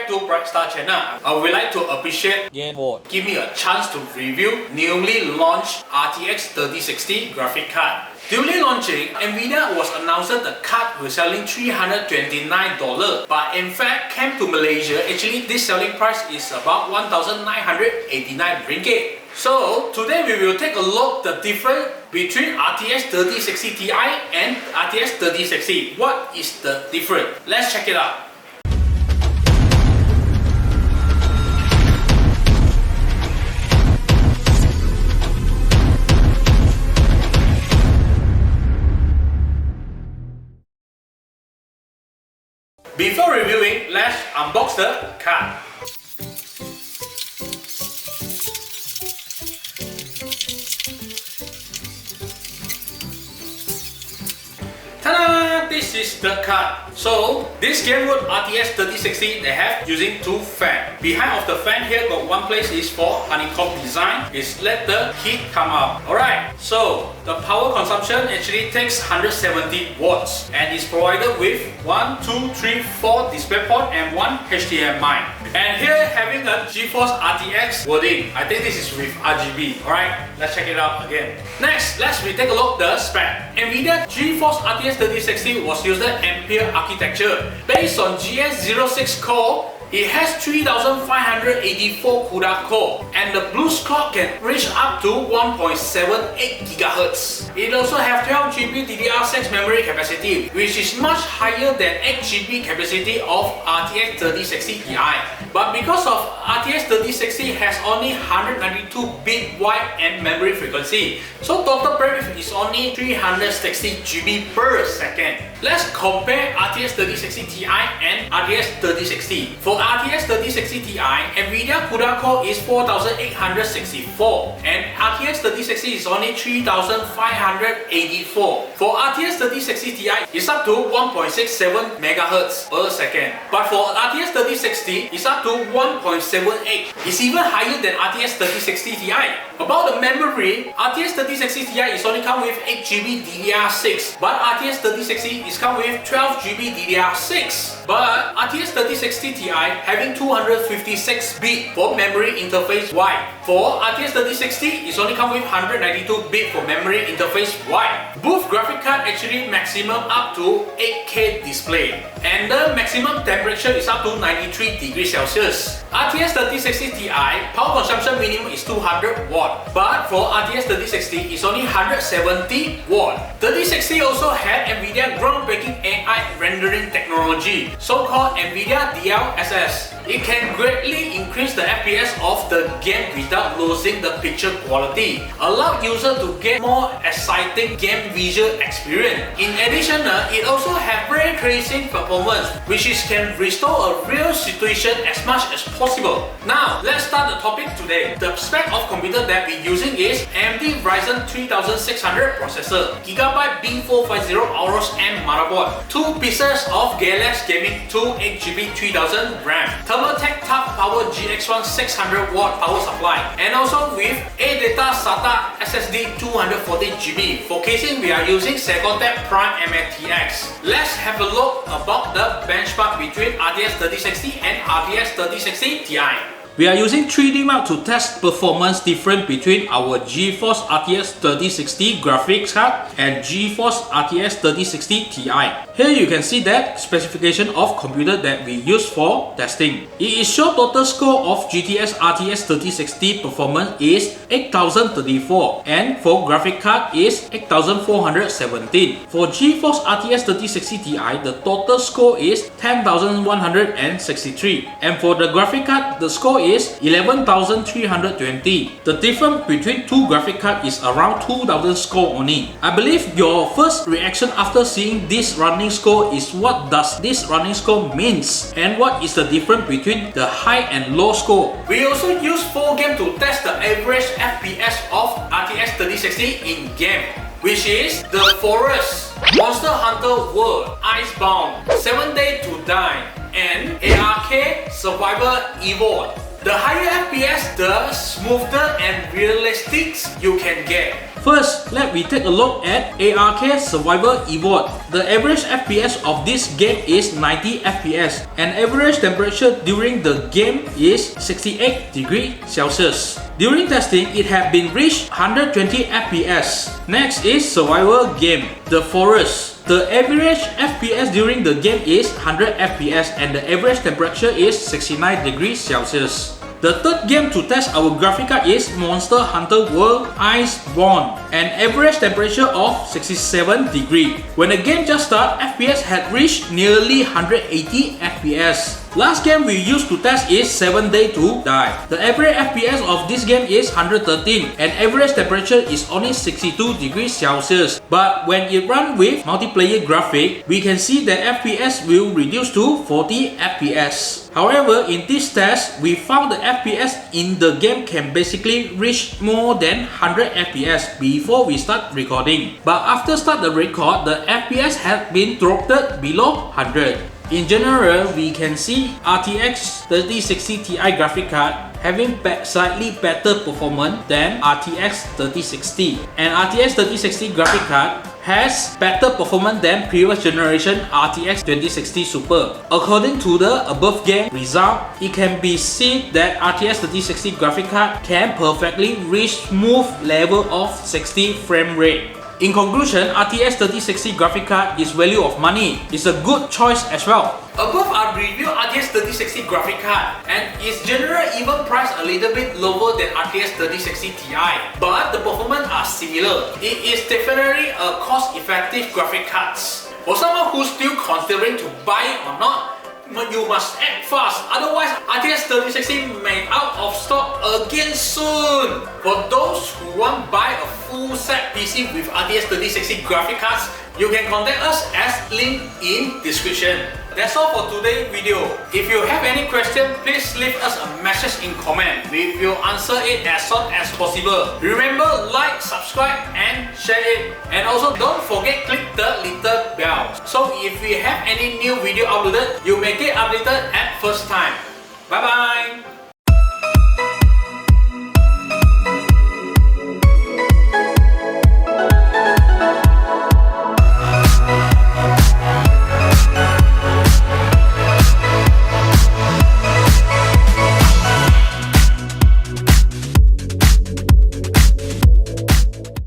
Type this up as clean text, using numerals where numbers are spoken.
back to Brightstar channel. I would like to appreciate give me a chance to review newly launched RTX 3060 graphic card. During launching, Nvidia was announced the card was selling $329, but in fact came to Malaysia, actually this selling price is about 1,989 ringgit. So today we will take a look the difference between RTX 3060 Ti and RTX 3060. What is the difference? Let's check it out. Before reviewing, let's unbox the card. Ta-da! This is the card. So, this Gamewood RTX 3060 they have using two fans. Behind of the fan here got one place is for honeycomb design. Is let the heat come out. Alright, so the power consumption actually takes 170 watts and is provided with 1, 2, 3, 4 DisplayPort and 1 HDMI. And here having a GeForce RTX wording. I think this is with RGB. Alright, let's check it out again. Next, let's take a look at the spec. Nvidia GeForce RTX 3060 was using Ampere architecture. Based on GS06 core, it has 3584 CUDA core and the boost clock can reach up to 1.78 GHz. It also has 12GB DDR6 memory capacity, which is much higher than 8GB capacity of RTX 3060 Ti. But because of RTX 3060 has only 192-bit wide and memory frequency, so total bandwidth is only 360GB per second. Let's compare RTX 3060 Ti and RTX 3060. For RTX 3060 Ti, Nvidia CUDA core is 4864 and RTX 3060 is only 3584. For RTX 3060 Ti, it's up to 1.67 MHz per second. But for RTX 3060, it's up to 1.78. It's even higher than RTX 3060 Ti. About the memory, RTX 3060 Ti is only come with 8GB DDR6, but RTX 3060 is come with 12GB DDR6. But RTX 3060 Ti having 256-bit for memory interface wide. For RTX 3060 is only come with 192-bit for memory interface wide. Both graphic card actually maximum up to 8K display. And the maximum temperature is up to 93 degrees Celsius. RTX 3060 Ti power consumption minimum is 200 watt, but for RTX 3060 is only 170 watt. 3060 also had Nvidia groundbreaking AI rendering technology, so-called Nvidia DLSS. It can greatly increase the FPS of the game without losing the picture quality, allow users to get more exciting game visual experience. In addition, it also has ray tracing performance, which can restore a real situation as much as possible. Now, let's start the topic today. The spec of computer that we're using is AMD Ryzen 3600 processor, Gigabyte B450 Aorus M motherboard, 2 pieces of Galaxy Gaming 2 8GB 3000 RAM, Thermaltake Tough Power GX1 600W power supply, and also with ADATA SATA SSD 240GB. For casing, we are using Secotech Prime MATX. Let's have a look about the benchmark between RTX 3060 and RTX 3060 Ti. We are using 3D Mark to test performance difference between our GeForce RTX 3060 graphics card and GeForce RTX 3060 Ti. Here you can see that specification of computer that we use for testing. It is show total score of GTX RTX 3060 performance is 8034 and for graphic card is 8417. For GeForce RTX 3060 Ti, the total score is 10163 and for the graphic card the score is 11,320. The difference between two graphic cards is around 2,000 score only. I believe your first reaction after seeing this running score is what does this running score means and what is the difference between the high and low score. We also use 4 games to test the average FPS of RTX 3060 in game, which is The Forest, Monster Hunter World, Icebound, 7 Days to Die, and ARK Survivor Evolved. The higher FPS, the smoother and realistic you can get. First, let me take a look at ARK Survival Evolved. The average FPS of this game is 90 FPS and average temperature during the game is 68 degrees Celsius. During testing, it had been reached 120 FPS. Next is Survival Game, The Forest. The average FPS during the game is 100 FPS and the average temperature is 69 degrees Celsius. The third game to test our graphic card is Monster Hunter World Iceborne, an average temperature of 67 degrees. When the game just started, FPS had reached nearly 180 FPS. Last game we used to test is 7 Days to Die. The average FPS of this game is 113 and average temperature is only 62 degrees Celsius. But when it runs with multiplayer graphic, we can see that FPS will reduce to 40 FPS. However, in this test, we found the FPS in the game can basically reach more than 100 FPS before we start recording. But after start the record, the FPS had been dropped below 100. In general, we can see RTX 3060 Ti graphic card having slightly better performance than RTX 3060. And RTX 3060 graphic card has better performance than previous generation RTX 2060 Super. According to the above game result, it can be seen that RTX 3060 graphic card can perfectly reach smooth level of 60 frame rate. In conclusion, RTX 3060 graphic card is value of money. It's a good choice as well. Above I reviewed RTX 3060 graphic card and its general even priced a little bit lower than RTX 3060 Ti, but the performance are similar. It is definitely a cost-effective graphic cards. For someone who's still considering to buy it or not, you must act fast, otherwise RTX 3060 may out of stock again soon. For those who want to buy a full set PC with RTX 3060 graphic cards, you can contact us as link in description. That's all for today's video. If you have any question, please leave us a message in comment. We will answer it as soon as possible. Remember, like, subscribe and share it. And also don't forget click the little bell. So if we have any new video uploaded, you may get updated at first time. Bye bye.